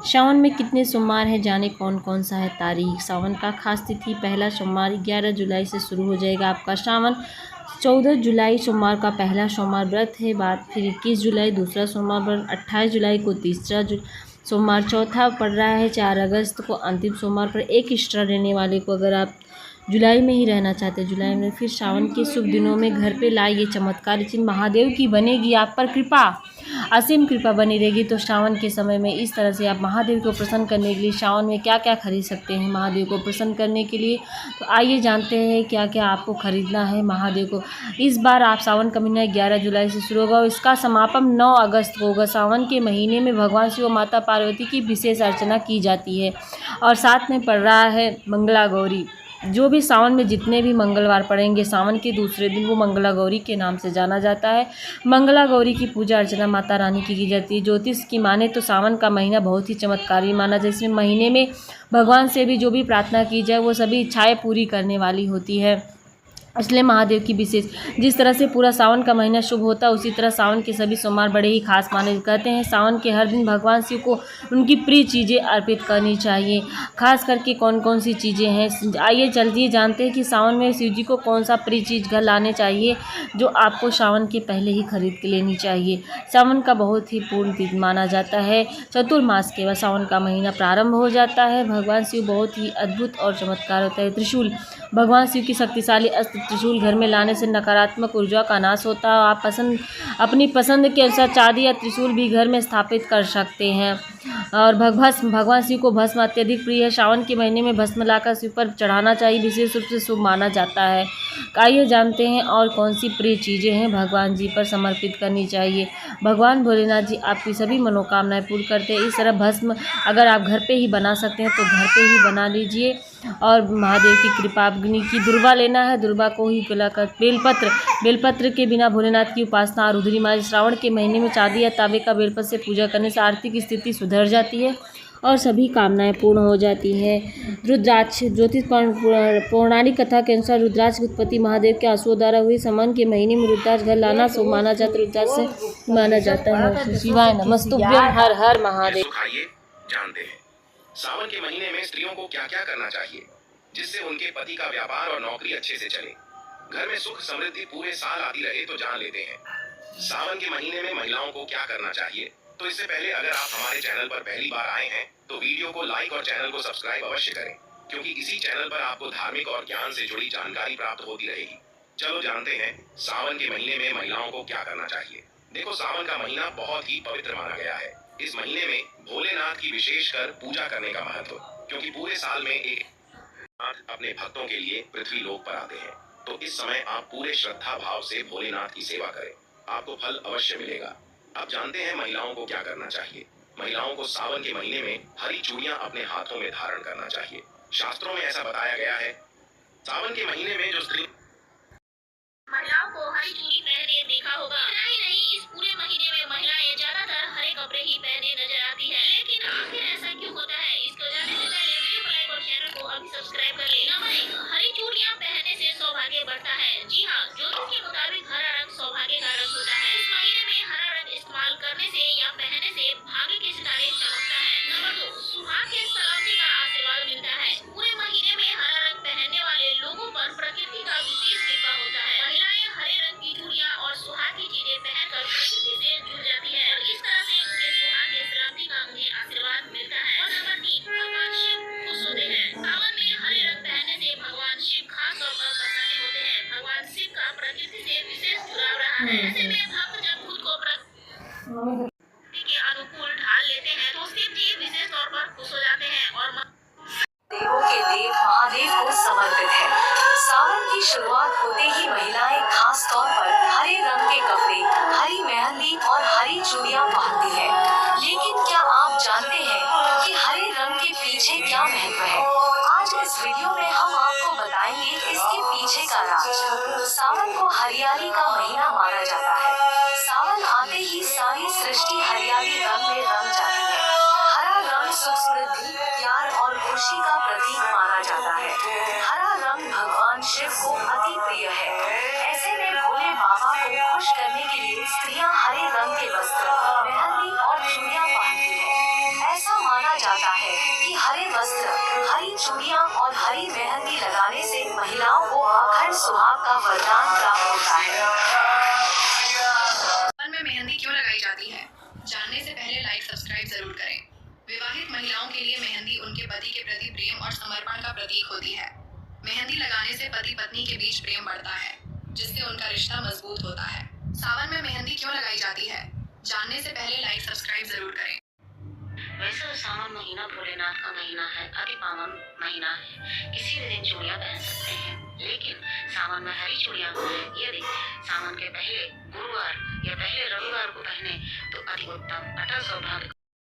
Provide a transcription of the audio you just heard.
सावन में कितने सोमवार हैं, जाने कौन कौन सा है तारीख। सावन का खास तिथि पहला सोमवार 11 जुलाई से शुरू हो जाएगा आपका सावन। 14 जुलाई सोमवार का पहला सोमवार व्रत है। बाद फिर 21 जुलाई दूसरा सोमवार व्रत, 28 जुलाई को तीसरा सोमवार चौथा पड़ रहा है। 4 अगस्त को अंतिम सोमवार पर एक एक्स्ट्रा रहने वाले को, अगर आप जुलाई में ही रहना चाहते हैं जुलाई में। फिर सावन के शुभ दिनों में घर पे लाइए चमत्कारी चिन्ह, महादेव की बनेगी आप पर कृपा, असीम कृपा बनी रहेगी। तो सावन के समय में इस तरह से आप महादेव को प्रसन्न करने के लिए सावन में क्या क्या खरीद सकते हैं महादेव को प्रसन्न करने के लिए। तो आइए जानते हैं क्या क्या आपको खरीदना है महादेव को। इस बार आप सावन का महीना 11 जुलाई से शुरू होगा और इसका समापन 9 अगस्त को होगा। सावन के महीने में भगवान शिव और माता पार्वती की विशेष अर्चना की जाती है और साथ में पड़ रहा है मंगला गौरी। जो भी सावन में जितने भी मंगलवार पड़ेंगे सावन के दूसरे दिन वो मंगला गौरी के नाम से जाना जाता है। मंगला गौरी की पूजा अर्चना माता रानी की जाती है। ज्योतिष की माने तो सावन का महीना बहुत ही चमत्कारी माना जाए। इसमें महीने में भगवान से भी जो भी प्रार्थना की जाए वो सभी इच्छाएं पूरी करने वाली होती है। इसलिए महादेव की विशेष, जिस तरह से पूरा सावन का महीना शुभ होता है उसी तरह सावन के सभी सोमवार बड़े ही खास माने कहते हैं। सावन के हर दिन भगवान शिव को उनकी प्रिय चीज़ें अर्पित करनी चाहिए। खास करके कौन कौन सी चीज़ें हैं, आइए चलिए जानते हैं कि सावन में शिव जी को कौन सा प्रिय चीज़ घर लाने चाहिए जो आपको सावन के पहले ही खरीद के लेनी चाहिए। सावन का बहुत ही पूर्ण दिन माना जाता है। चतुर्मास के बाद सावन का महीना प्रारंभ हो जाता है। भगवान शिव बहुत ही अद्भुत और चमत्कार होता है। त्रिशूल, भगवान शिव की शक्तिशाली अस्त्र त्रिशूल घर में लाने से नकारात्मक ऊर्जा का नाश होता है। आप अपनी पसंद के अनुसार चांदी या त्रिशूल भी घर में स्थापित कर सकते हैं। और भगवान शिव को भस्म अत्यधिक प्रिय है। सावन के महीने में भस्म लाकर शिव पर चढ़ाना चाहिए, विशेष रूप से शुभ माना जाता है। आइए जानते हैं और कौन सी प्रिय चीज़ें हैं भगवान जी पर समर्पित करनी चाहिए। भगवान भोलेनाथ जी आपकी सभी मनोकामनाएं पूर्ण करते हैं। इस तरह भस्म अगर आप घर पे ही बना सकते हैं तो घर पे ही बना लीजिए। और महादेव की कृपा अग्नि की दुर्वा लेना है, दुर्वा को ही पिलाकर बेलपत्र के बिना भोलेनाथ की उपासना और रुद्री मार्ग। श्रावण के महीने में चांदी या तांबे का बेलपत्र से पूजा करने से आर्थिक स्थिति सुधर जाती है और सभी कामनाएं पूर्ण हो जाती हैं। रुद्राक्ष, ज्योतिष पौराणिक कथा के अनुसार रुद्राक्ष की उत्पत्ति महादेव के आंसुओं द्वारा हुई। सावन के महीने में रुद्राक्ष घर लाना शुभ माना जाता है। रुद्राक्ष से माना जाता है शिवाय नमस्तुभ्यं, हर हर महादेव। जानते हैं सावन के महीने में स्त्रियों को क्या क्या करना चाहिए जिससे उनके पति का व्यापार और नौकरी अच्छे से चले, घर में सुख समृद्धि पूरे साल आती रहे। तो जान लेते हैं सावन के महीने में महिलाओं को क्या करना चाहिए। तो इससे पहले अगर आप हमारे चैनल पर पहली बार आए हैं तो वीडियो को लाइक और चैनल को सब्सक्राइब अवश्य करें, क्योंकि इसी चैनल पर आपको धार्मिक और ज्ञान से जुड़ी जानकारी प्राप्त होती रहेगी। चलो जानते हैं सावन के महीने में महिलाओं को क्या करना चाहिए। देखो, सावन का महीना बहुत ही पवित्र माना गया है। इस महीने में भोलेनाथ की विशेषकर पूजा करने का महत्व, क्योंकि पूरे साल में एक नाथ अपने भक्तों के लिए पृथ्वी लोक पर आते हैं। तो इस समय आप पूरे श्रद्धा भाव से भोलेनाथ की सेवा करें, आपको फल अवश्य मिलेगा। अब जानते हैं महिलाओं को क्या करना चाहिए। महिलाओं को सावन के महीने में हरी चूड़ियां अपने हाथों में धारण करना चाहिए। शास्त्रों में ऐसा बताया गया है। सावन के महीने में जो स्त्री महिलाओं को हरी चूड़ी पहने देखा होगा। नहीं नहीं, इस पूरे महीने में महिलाएं ज्यादातर हरे कपड़े ही पहने नजर आती है। लेकिन आखिर ऐसा क्यों होता है, इसको जानने से पहले वीडियो को लाइक और चैनल को अभी सब्सक्राइब कर ले। नंबर 1, हरी चूड़ियां पहनने से सौभाग्य बढ़ता है। जी हाँ, ज्योतिष के मुताबिक हरा रंग सौभाग्य का रंग होता है। इस महीने में हरा रंग इस्तेमाल करने से या पहनने से भाग्य के सितारे चमकता है। नंबर 2, सुहाग के सलामती का आशीर्वाद मिलता है। पूरे महीने में हरा रंग पहनने वाले लोगों पर प्रकृति का विशेष कृपा होता है। महिलाएं हरे रंग की चूड़ियां और सुहाग की चीजें पहनकर प्रकृति से जुड़ जाती है और इस तरह से उनके सुहाग के सलामती का उन्हें आशीर्वाद मिलता है। और नंबर 3, भगवान शिव खुश होते हैं। सावन में हरे रंग पहनने से भगवान शिव खास तौर पर प्रसन्न होते हैं। भगवान शिव का प्रकृति से विशेष जुड़ाव रहा है। ऐसे में भक्त जब खुद को प्रकृति के अनुकूल ढाल लेते हैं तो शिव जी विशेष तौर पर खुश हो जाते हैं और देवों के देव महादेव को समर्पित है। सावन की शुरुआत होते ही महिलाएं खास तौर पर हरे रंग के कपड़े, हरी मेहंदी और हरी चूड़ियां पहनती है। लेकिन क्या आप जानते हैं कि हरे रंग के पीछे क्या महत्व है? आज इस वीडियो में हम आपको बताएंगे इसके पीछे का राज। सावन को हरियाली का महीना माना जाता है। सावन आते ही सारी सृष्टि हरियाली रंग में रंग जाती है। हरा रंग सुख समृद्धि, प्यार और खुशी का प्रतीक माना जाता है। हरा रंग भगवान शिव को अति प्रिय है। ऐसे में भोले बाबा को खुश करने के लिए स्त्रियां हरे रंग के वस्त्र, मेहंदी और चूड़ियां पहनती हैं। ऐसा माना जाता है कि हरे वस्त्र, हरी चूड़ियां और हरी मेहंदी लगाने से महिलाओं को अखंड सुहाग का वरदान प्राप्त होता है। सावन में मेहंदी क्यों लगाई जाती है? जानने से पहले लाइक सब्सक्राइब जरूर करें। विवाहित महिलाओं के लिए मेहंदी उनके पति के प्रति प्रेम और समर्पण का प्रतीक होती है। मेहंदी लगाने से पति पत्नी के बीच प्रेम बढ़ता है, जिससे उनका रिश्ता मजबूत होता है। सावन में मेहंदी क्यों लगाई जाती है? जानने से पहले लाइक सब्सक्राइब जरूर करें। वैसे तो सावन महीना भोलेनाथ का महीना है, अति पावन महीना है। किसी भी दिन चूड़ियां पहन सकते हैं, लेकिन सावन में हरी चूड़ियां यदि सावन के पहले गुरुवार या पहले रविवार को पहने तो अति उत्तम, अटल सौभाग्य